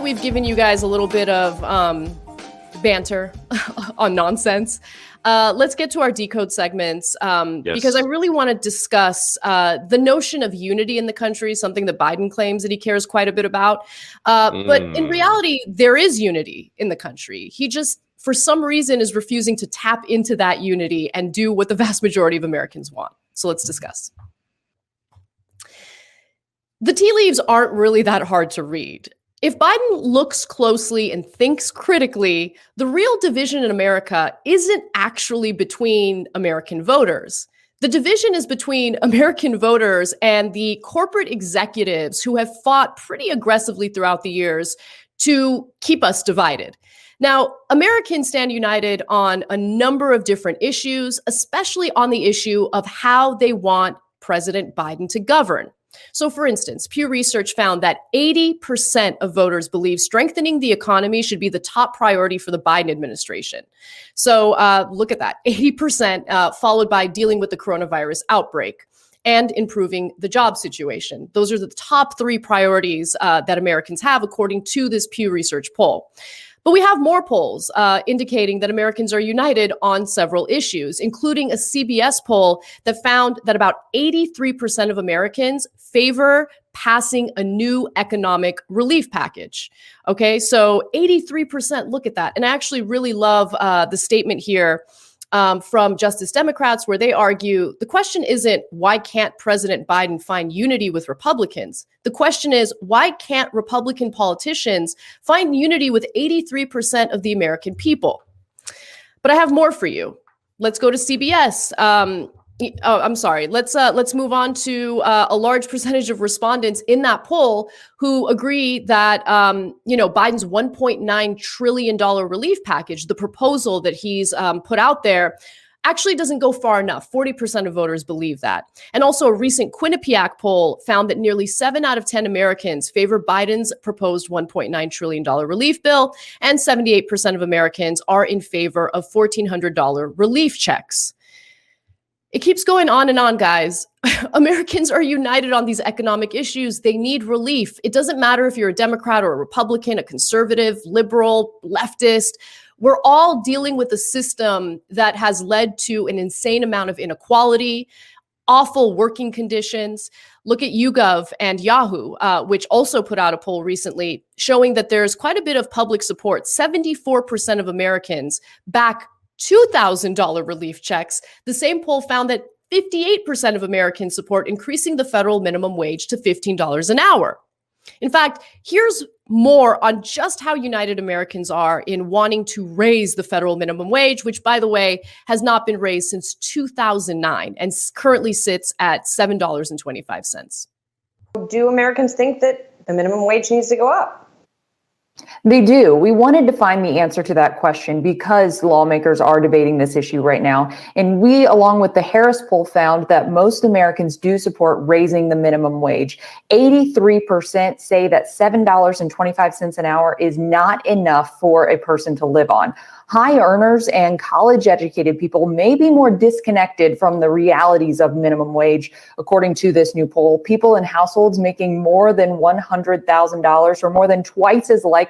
we've given you guys a little bit of banter on nonsense, let's get to our decode segments because I really want to discuss the notion of unity in the country, something that Biden claims that he cares quite a bit about. But in reality, there is unity in the country. He just, for some reason, is refusing to tap into that unity and do what the vast majority of Americans want. So let's discuss. The tea leaves aren't really that hard to read. If Biden looks closely and thinks critically, the real division in America isn't actually between American voters. The division is between American voters and the corporate executives who have fought pretty aggressively throughout the years to keep us divided. Now, Americans stand united on a number of different issues, especially on the issue of how they want President Biden to govern. So, for instance, Pew Research found that 80% of voters believe strengthening the economy should be the top priority for the Biden administration. So look at that, 80%, followed by dealing with the coronavirus outbreak and improving the job situation. Those are the top three priorities that Americans have, according to this Pew Research poll. But we have more polls indicating that Americans are united on several issues, including a CBS poll that found that about 83% of Americans favor passing a new economic relief package. Okay, so 83%, look at that. And I actually really love the statement here from Justice Democrats, where they argue the question isn't why can't President Biden find unity with Republicans? The question is, why can't Republican politicians find unity with 83% of the American people? But I have more for you. Let's go to CBS. I'm sorry. Let's move on to a large percentage of respondents in that poll who agree that Biden's $1.9 trillion relief package, the proposal that he's put out there, actually doesn't go far enough. 40% of voters believe that. And also a recent Quinnipiac poll found that nearly 7 out of 10 Americans favor Biden's proposed $1.9 trillion relief bill, and 78% of Americans are in favor of $1,400 relief checks. It keeps going on and on, guys. Americans are united on these economic issues. They need relief. It doesn't matter if you're a Democrat or a Republican, a conservative, liberal, leftist. We're all dealing with a system that has led to an insane amount of inequality, awful working conditions. Look at YouGov and Yahoo, which also put out a poll recently showing that there's quite a bit of public support. 74% of Americans back $2,000 relief checks. The same poll found that 58% of Americans support increasing the federal minimum wage to $15 an hour. In fact, here's more on just how united Americans are in wanting to raise the federal minimum wage, which, by the way, has not been raised since 2009 and currently sits at $7.25. Do Americans think that the minimum wage needs to go up? They do. We wanted to find the answer to that question because lawmakers are debating this issue right now. And we, along with the Harris poll, found that most Americans do support raising the minimum wage. 83% say that $7.25 an hour is not enough for a person to live on. High earners and college educated people may be more disconnected from the realities of minimum wage. According to this new poll, people in households making more than $100,000 are more than twice as likely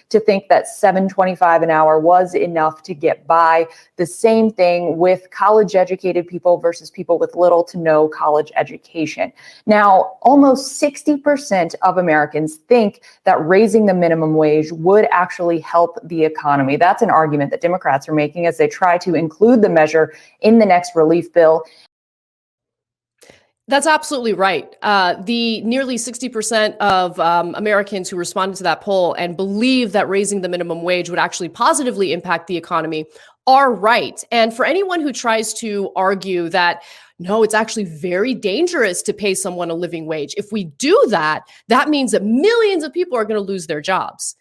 to think that $7.25 an hour was enough to get by. The same thing with college educated people versus people with little to no college education. Now, almost 60% of Americans think that raising the minimum wage would actually help the economy. That's an argument that Democrats are making as they try to include the measure in the next relief bill. That's absolutely right. The nearly 60% of Americans who responded to that poll and believe that raising the minimum wage would actually positively impact the economy are right. And for anyone who tries to argue that, no, it's actually very dangerous to pay someone a living wage, if we do that, that means that millions of people are going to lose their jobs.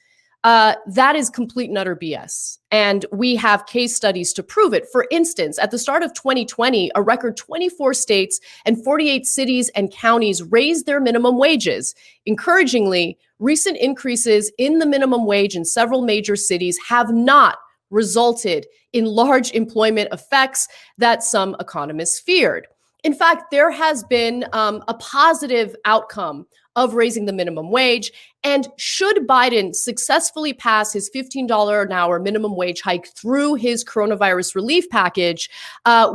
That is complete and utter BS. And we have case studies to prove it. For instance, at the start of 2020, a record 24 states and 48 cities and counties raised their minimum wages. Encouragingly, recent increases in the minimum wage in several major cities have not resulted in large employment effects that some economists feared. In fact, there has been a positive outcome of raising the minimum wage. And should Biden successfully pass his $15 an hour minimum wage hike through his coronavirus relief package,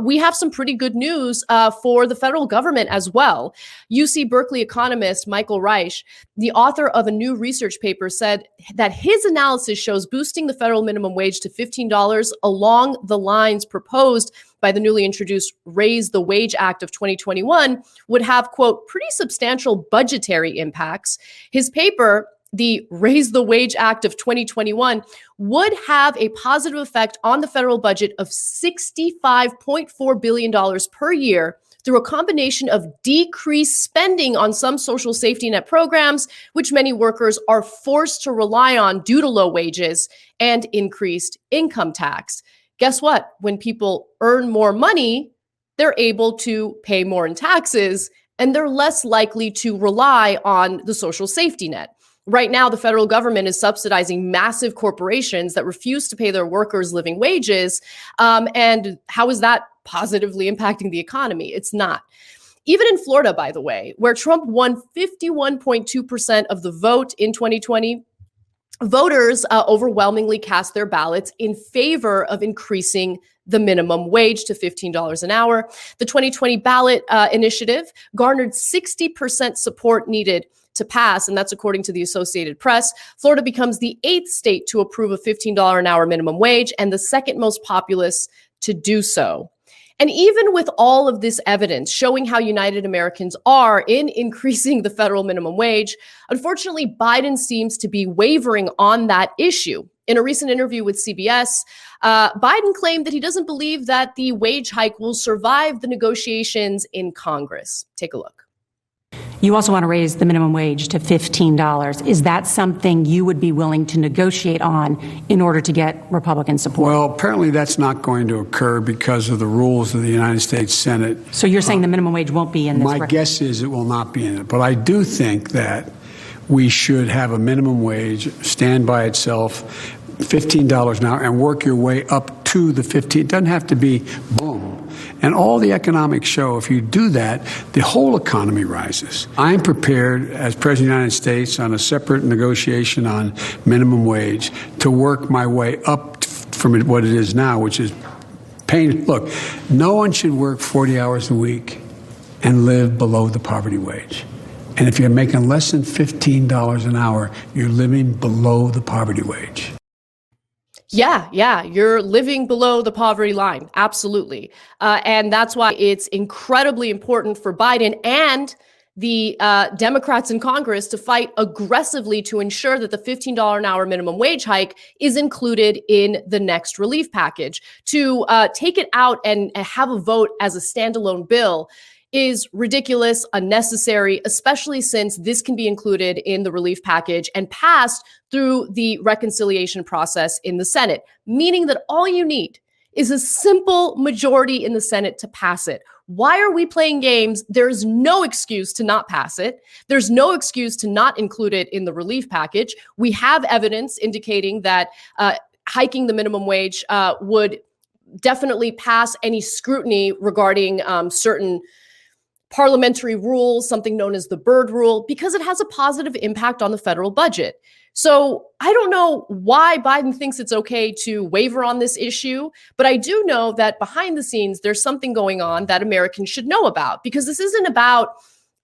we have some pretty good news for the federal government as well. UC Berkeley economist Michael Reich, the author of a new research paper, said that his analysis shows boosting the federal minimum wage to $15 along the lines proposed by the newly introduced Raise the Wage Act of 2021 would have, quote, pretty substantial budgetary impacts. His paper, the Raise the Wage Act of 2021, would have a positive effect on the federal budget of $65.4 billion per year through a combination of decreased spending on some social safety net programs, which many workers are forced to rely on due to low wages, and increased income tax. Guess what? When people earn more money, they're able to pay more in taxes, and they're less likely to rely on the social safety net. Right now, the federal government is subsidizing massive corporations that refuse to pay their workers living wages. And how is that positively impacting the economy? It's not. Even in Florida, by the way, where Trump won 51.2% of the vote in 2020, voters overwhelmingly cast their ballots in favor of increasing the minimum wage to $15 an hour. The 2020 ballot initiative garnered 60% support needed to pass, and that's according to the Associated Press. Florida becomes the 8th state to approve a $15 an hour minimum wage and the second most populous to do so. And even with all of this evidence showing how united Americans are in increasing the federal minimum wage, unfortunately, Biden seems to be wavering on that issue. In a recent interview with CBS, Biden claimed that he doesn't believe that the wage hike will survive the negotiations in Congress. Take a look. You also want to raise the minimum wage to $15. Is that something you would be willing to negotiate on in order to get Republican support? Well, apparently that's not going to occur because of the rules of the United States Senate. So you're saying the minimum wage won't be in this? My guess is it will not be in it. But I do think that we should have a minimum wage stand by itself, $15 an hour, and work your way up to the 15. It doesn't have to be boom. And all the economics show if you do that, the whole economy rises. I'm prepared as President of the United States on a separate negotiation on minimum wage to work my way up from what it is now, which is pain. Look, no one should work 40 hours a week and live below the poverty wage. And if you're making less than $15 an hour, you're living below the poverty wage. Yeah, you're living below the poverty line. Absolutely. And that's why it's incredibly important for Biden and the Democrats in Congress to fight aggressively to ensure that the $15 an hour minimum wage hike is included in the next relief package. To take it out and have a vote as a standalone bill is ridiculous, unnecessary, especially since this can be included in the relief package and passed through the reconciliation process in the Senate, meaning that all you need is a simple majority in the Senate to pass it. Why are we playing games? There's no excuse to not pass it. There's no excuse to not include it in the relief package. We have evidence indicating that hiking the minimum wage would definitely pass any scrutiny regarding certain parliamentary rules, something known as the Byrd Rule, because it has a positive impact on the federal budget. So I don't know why Biden thinks it's okay to waver on this issue, but I do know that behind the scenes, there's something going on that Americans should know about, because this isn't about,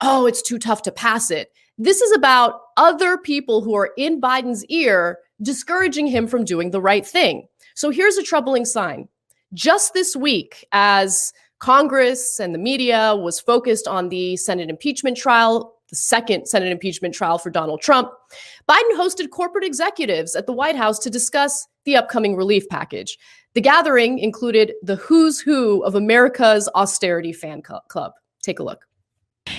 oh, it's too tough to pass it. This is about other people who are in Biden's ear discouraging him from doing the right thing. So here's a troubling sign. Just this week, as Congress and the media was focused on the Senate impeachment trial, the second Senate impeachment trial for Donald Trump, Biden hosted corporate executives at the White House to discuss the upcoming relief package. The gathering included the who's who of America's austerity fan club. Take a look.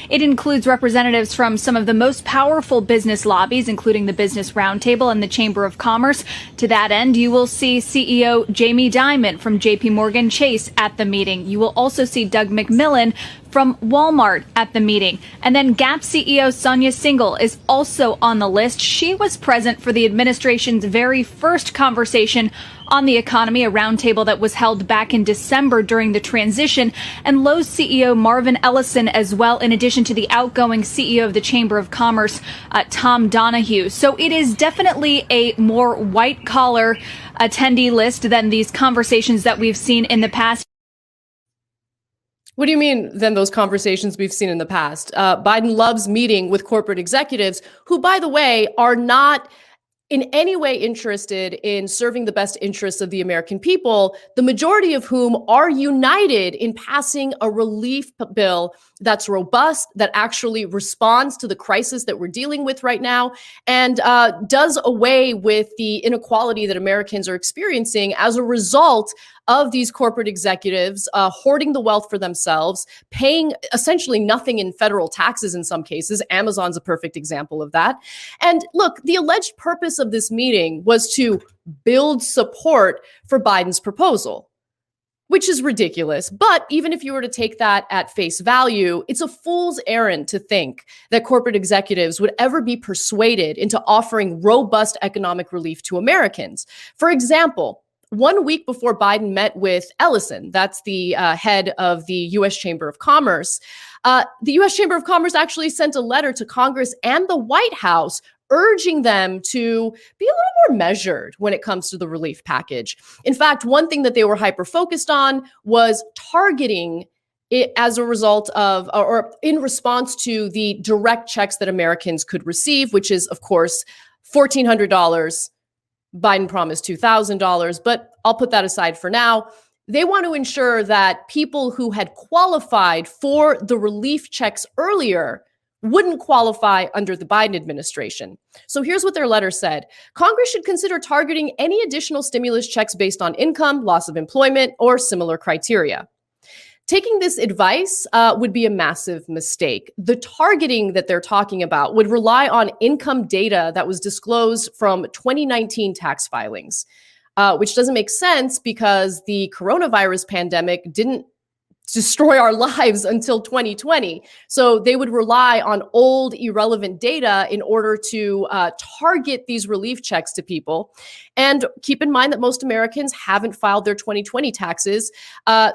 It includes representatives from some of the most powerful business lobbies, including the Business Roundtable and the Chamber of Commerce. To that end, you will see CEO Jamie Dimon from JP Morgan Chase at the meeting. You will also see Doug McMillon from Walmart at the meeting. And then Gap CEO Sonia Singhal is also on the list. She was present for the administration's very first conversation on the economy, a roundtable that was held back in December during the transition, and Lowe's CEO Marvin Ellison as well, in addition to the outgoing CEO of the Chamber of Commerce, Tom Donahue. So it is definitely a more white-collar attendee list than these conversations that we've seen in the past. What do you mean than those conversations we've seen in the past? Biden loves meeting with corporate executives who, by the way, are not in any way interested in serving the best interests of the American people, the majority of whom are united in passing a relief bill that's robust, that actually responds to the crisis that we're dealing with right now, and does away with the inequality that Americans are experiencing as a result of these corporate executives hoarding the wealth for themselves, paying essentially nothing in federal taxes in some cases. Amazon's a perfect example of that. And look, the alleged purpose of this meeting was to build support for Biden's proposal, which is ridiculous. But even if you were to take that at face value, it's a fool's errand to think that corporate executives would ever be persuaded into offering robust economic relief to Americans. For example, 1 week before Biden met with Ellison, that's the head of the U.S. Chamber of Commerce, the U.S. Chamber of Commerce actually sent a letter to Congress and the White House urging them to be a little more measured when it comes to the relief package. In fact, one thing that they were hyper-focused on was targeting it as a result of, or in response to the direct checks that Americans could receive, which is, of course, $1,400. Biden promised $2,000, but I'll put that aside for now. They want to ensure that people who had qualified for the relief checks earlier wouldn't qualify under the Biden administration. So here's what their letter said. Congress should consider targeting any additional stimulus checks based on income, loss of employment, or similar criteria. Taking this advice would be a massive mistake. The targeting that they're talking about would rely on income data that was disclosed from 2019 tax filings, which doesn't make sense because the coronavirus pandemic didn't destroy our lives until 2020. So they would rely on old, irrelevant data in order to target these relief checks to people. And keep in mind that most Americans haven't filed their 2020 taxes.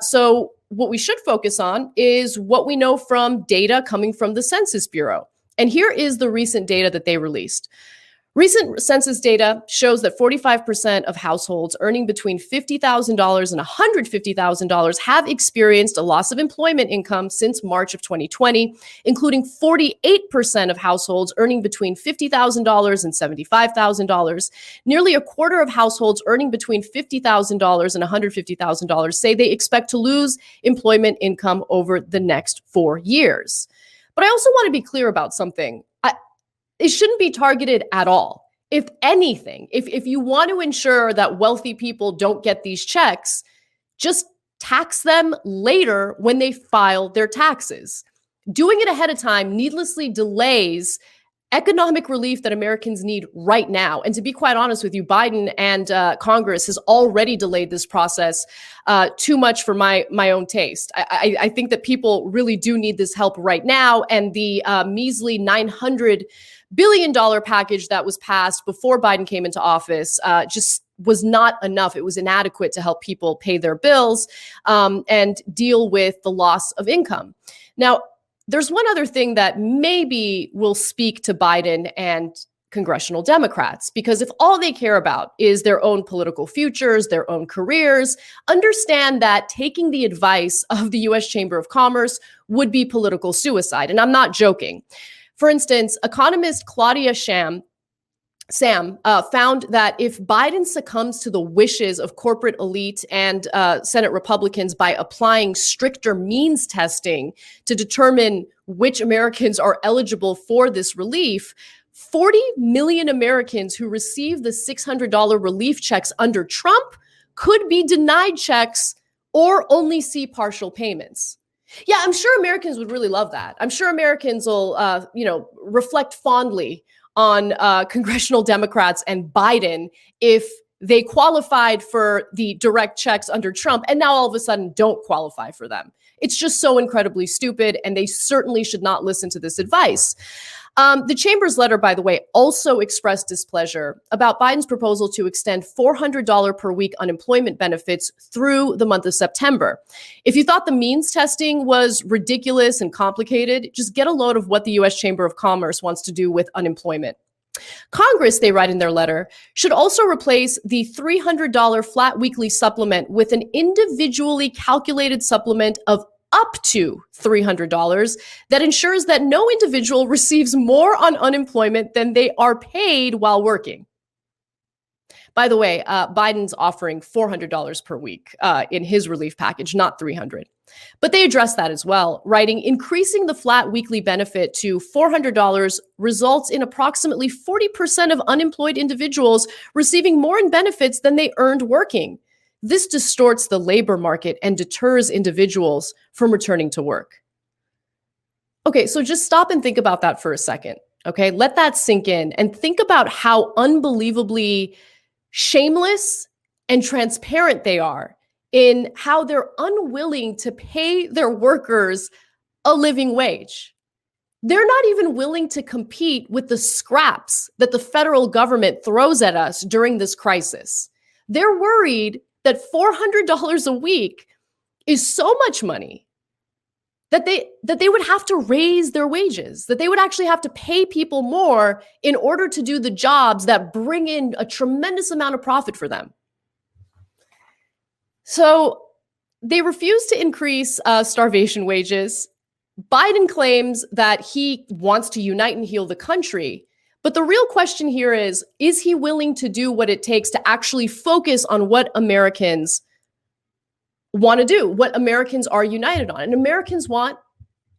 So what we should focus on is what we know from data coming from the Census Bureau. And here is the recent data that they released. Recent census data shows that 45% of households earning between $50,000 and $150,000 have experienced a loss of employment income since March of 2020, including 48% of households earning between $50,000 and $75,000. Nearly a quarter of households earning between $50,000 and $150,000 say they expect to lose employment income over the next 4 years. But I also want to be clear about something. It shouldn't be targeted at all. If anything, if you want to ensure that wealthy people don't get these checks, just tax them later when they file their taxes. Doing it ahead of time needlessly delays economic relief that Americans need right now. And to be quite honest with you, Biden and Congress has already delayed this process too much for my own taste. I think that people really do need this help right now. And the measly $900 billion package that was passed before Biden came into office just was not enough. It was inadequate to help people pay their bills and deal with the loss of income. Now, there's one other thing that maybe will speak to Biden and congressional Democrats, because if all they care about is their own political futures, their own careers, understand that taking the advice of the U.S. Chamber of Commerce would be political suicide. And I'm not joking. For instance, economist Claudia Sam found that if Biden succumbs to the wishes of corporate elite and Senate Republicans by applying stricter means testing to determine which Americans are eligible for this relief, 40 million Americans who receive the $600 relief checks under Trump could be denied checks or only see partial payments. Yeah, I'm sure Americans would really love that. I'm sure Americans will, reflect fondly on congressional Democrats and Biden if they qualified for the direct checks under Trump and now all of a sudden don't qualify for them. It's just so incredibly stupid, and they certainly should not listen to this advice. The Chamber's letter, by the way, also expressed displeasure about Biden's proposal to extend $400 per week unemployment benefits through the month of September. If you thought the means testing was ridiculous and complicated, just get a load of what the U.S. Chamber of Commerce wants to do with unemployment. Congress, they write in their letter, should also replace the $300 flat weekly supplement with an individually calculated supplement of up to $300 that ensures that no individual receives more on unemployment than they are paid while working. By the way, Biden's offering $400 per week in his relief package, not $300. But they address that as well, writing, increasing the flat weekly benefit to $400 results in approximately 40% of unemployed individuals receiving more in benefits than they earned working. This distorts the labor market and deters individuals from returning to work. Okay, so just stop and think about that for a second. Okay, let that sink in and think about how unbelievably shameless and transparent they are in how they're unwilling to pay their workers a living wage. They're not even willing to compete with the scraps that the federal government throws at us during this crisis. They're worried that $400 a week is so much money that they would have to raise their wages, that they would actually have to pay people more in order to do the jobs that bring in a tremendous amount of profit for them. So they refuse to increase starvation wages. Biden claims that he wants to unite and heal the country. But the real question here is he willing to do what it takes to actually focus on what Americans want to do, what Americans are united on? And Americans want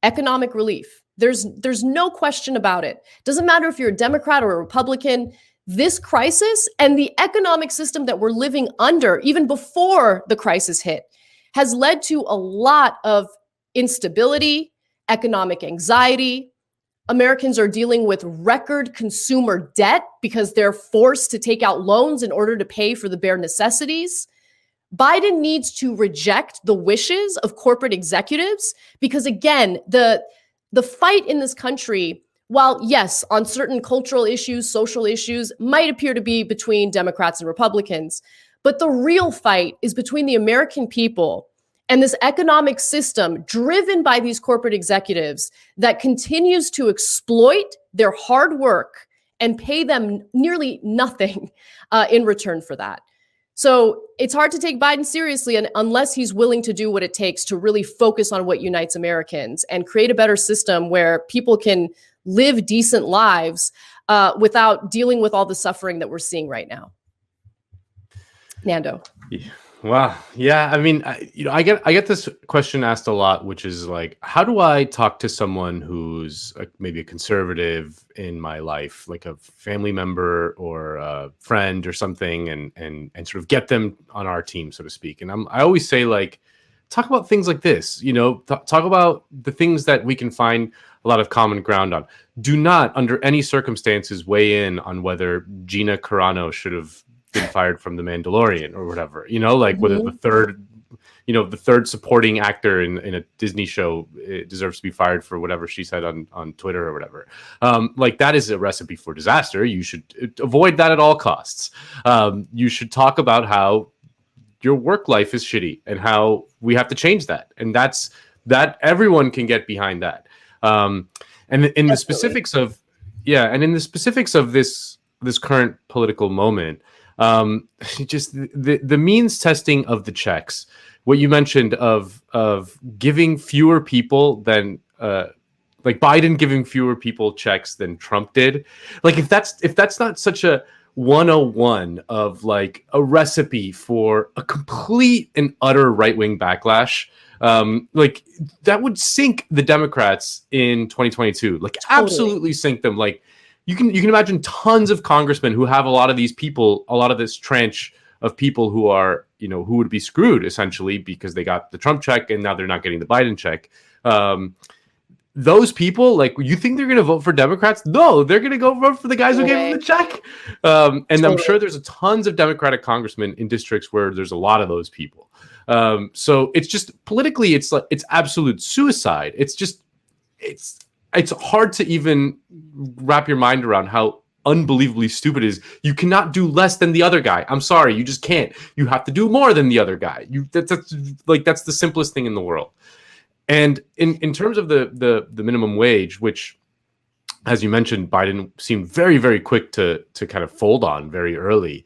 economic relief. There's no question about it. Doesn't matter if you're a Democrat or a Republican. This crisis and the economic system that we're living under, even before the crisis hit, has led to a lot of instability, economic anxiety. Americans are dealing with record consumer debt because they're forced to take out loans in order to pay for the bare necessities. Biden needs to reject the wishes of corporate executives because, again, the fight in this country, while, yes, on certain cultural issues, social issues, might appear to be between Democrats and Republicans, but the real fight is between the American people and this economic system driven by these corporate executives that continues to exploit their hard work and pay them nearly nothing in return for that. So it's hard to take Biden seriously unless he's willing to do what it takes to really focus on what unites Americans and create a better system where people can live decent lives without dealing with all the suffering that we're seeing right now. Nando. Yeah. Wow. Yeah. I mean, I get this question asked a lot, which is like, how do I talk to someone who's maybe a conservative in my life, like a family member or a friend or something, and sort of get them on our team, so to speak? And I always say, like, talk about things like this, talk about the things that we can find a lot of common ground on. Do not, under any circumstances, weigh in on whether Gina Carano should have been fired from The Mandalorian or whatever, whether the third supporting actor in a Disney show deserves to be fired for whatever she said on Twitter or whatever. That is a recipe for disaster. You should avoid that at all costs. You should talk about how your work life is shitty and how we have to change that. And that everyone can get behind that. And in the specifics of, this current political moment, just the means testing of the checks, what you mentioned of giving fewer people than like Biden giving fewer people checks than Trump did. Like if that's not such a 101 of like a recipe for a complete and utter right-wing backlash, like that would sink the Democrats in 2022. Like totally. Absolutely sink them. Like you can imagine tons of congressmen who have a lot of these people, a lot of this tranche of people who are, who would be screwed essentially because they got the Trump check and now they're not getting the Biden check. those people, like, you think they're going to vote for Democrats? No, they're going to go vote for the guys who gave them the check. And I'm sure there's tons of Democratic congressmen in districts where there's a lot of those people. So it's just politically, it's absolute suicide. It's hard to even wrap your mind around how unbelievably stupid it is. You cannot do less than the other guy. I'm sorry, you just can't. You have to do more than the other guy. That's the simplest thing in the world. And in terms of the minimum wage, which, as you mentioned, Biden seemed very, very quick to kind of fold on very early.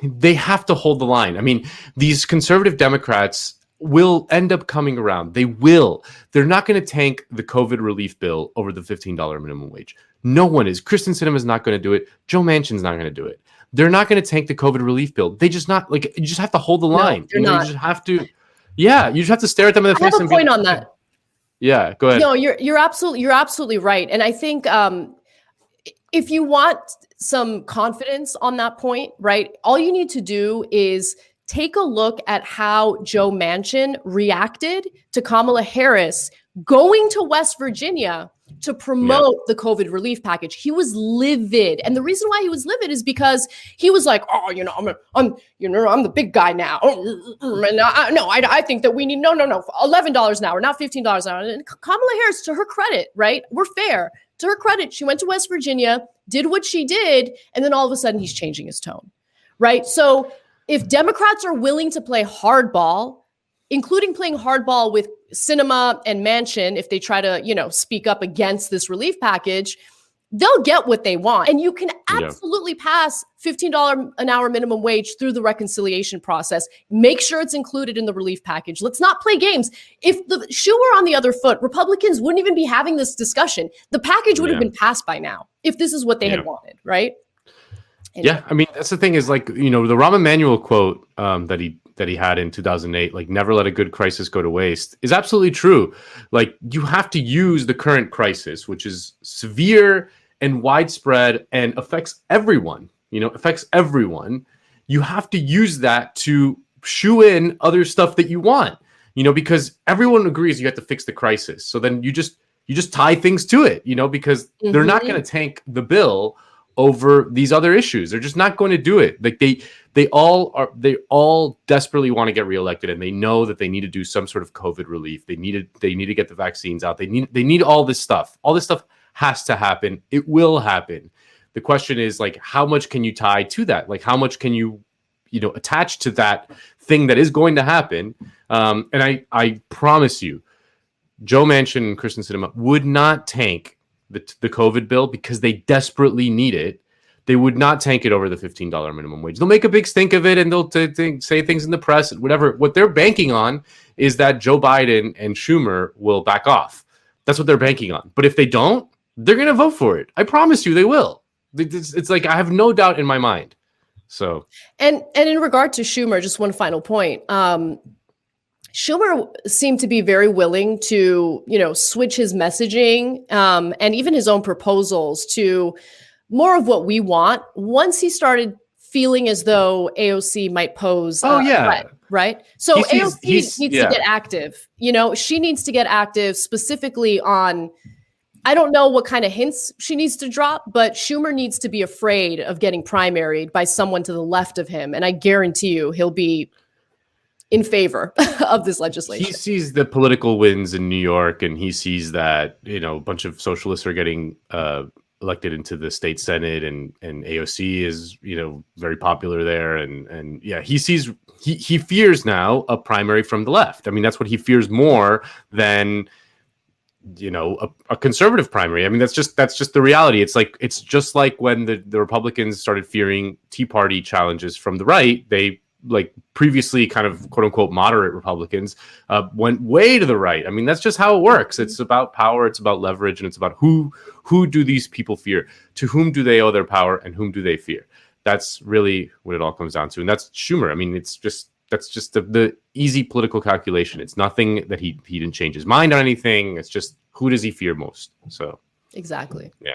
They have to hold the line. I mean, these conservative Democrats will end up coming around. They will. They're not going to tank the COVID relief bill over the $15 minimum wage. No one is. Kristen Sinema is not going to do it. Joe Manchin's not going to do it. They're not going to tank the COVID relief bill. They just not, like, you just have to hold the line. No, you just have to. Yeah, you just have to stare at them in the face. I have a point on that. Yeah, go ahead. No, you're absolutely right. And I think if you want some confidence on that point, right, all you need to do is take a look at how Joe Manchin reacted to Kamala Harris going to West Virginia to promote the COVID relief package. He was livid. And the reason why he was livid is because he was like, oh, I'm the big guy now. And I think that we need, no, $11 an hour, not $15 an hour. And Kamala Harris, to her credit, right? We're fair. To her credit, she went to West Virginia, did what she did, and then all of a sudden he's changing his tone, right? So if Democrats are willing to play hardball, including playing hardball with Sinema and Manchin, if they try to, speak up against this relief package, they'll get what they want. And you can absolutely pass $15 an hour minimum wage through the reconciliation process. Make sure it's included in the relief package. Let's not play games. If the shoe were on the other foot, Republicans wouldn't even be having this discussion. The package would have been passed by now if this is what they had wanted, right? Anyway. Yeah, I mean, that's the thing is, like, the Rahm Emanuel quote that he had in 2008, like, never let a good crisis go to waste, is absolutely true. Like, you have to use the current crisis, which is severe and widespread and affects everyone, You have to use that to shoo in other stuff that you want, because everyone agrees you have to fix the crisis. So then you just tie things to it, because they're not going to tank the bill over these other issues. They're just not going to do it. Like, they all desperately want to get reelected, and they know that they need to do some sort of COVID relief. They need to get the vaccines out. They need all this stuff. All this stuff has to happen. It will happen. The question is, like, how much can you tie to that? Like, how much can you attach to that thing that is going to happen? And I promise you, Joe Manchin and Kristen Sinema would not tank the COVID bill because they desperately need it. They would not tank it over the $15 minimum wage. They'll make a big stink of it, and they'll say things in the press, whatever. What they're banking on is that Joe Biden and Schumer will back off. That's what they're banking on. But if they don't, they're going to vote for it. I promise you they will. It's like, I have no doubt in my mind. So, and in regard to Schumer, just one final point. Schumer seemed to be very willing to, switch his messaging and even his own proposals to more of what we want once he started feeling as though AOC might pose a threat, right? So AOC needs to get active. She needs to get active specifically on, I don't know what kind of hints she needs to drop, but Schumer needs to be afraid of getting primaried by someone to the left of him. And I guarantee you he'll be in favor of this legislation. He sees the political wins in New York, and he sees that, a bunch of socialists are getting elected into the state Senate, and AOC is, very popular there. And he fears now a primary from the left. I mean, that's what he fears more than, a conservative primary. I mean, that's just the reality. It's just like when the Republicans started fearing Tea Party challenges from the right. They, like, previously kind of quote unquote moderate Republicans went way to the right. I mean, that's just how it works. It's about power. It's about leverage. And it's about who do these people fear? To whom do they owe their power, and whom do they fear? That's really what it all comes down to. And that's Schumer. I mean, that's just the easy political calculation. It's nothing that he didn't change his mind on anything. It's just, who does he fear most? So exactly. Yeah.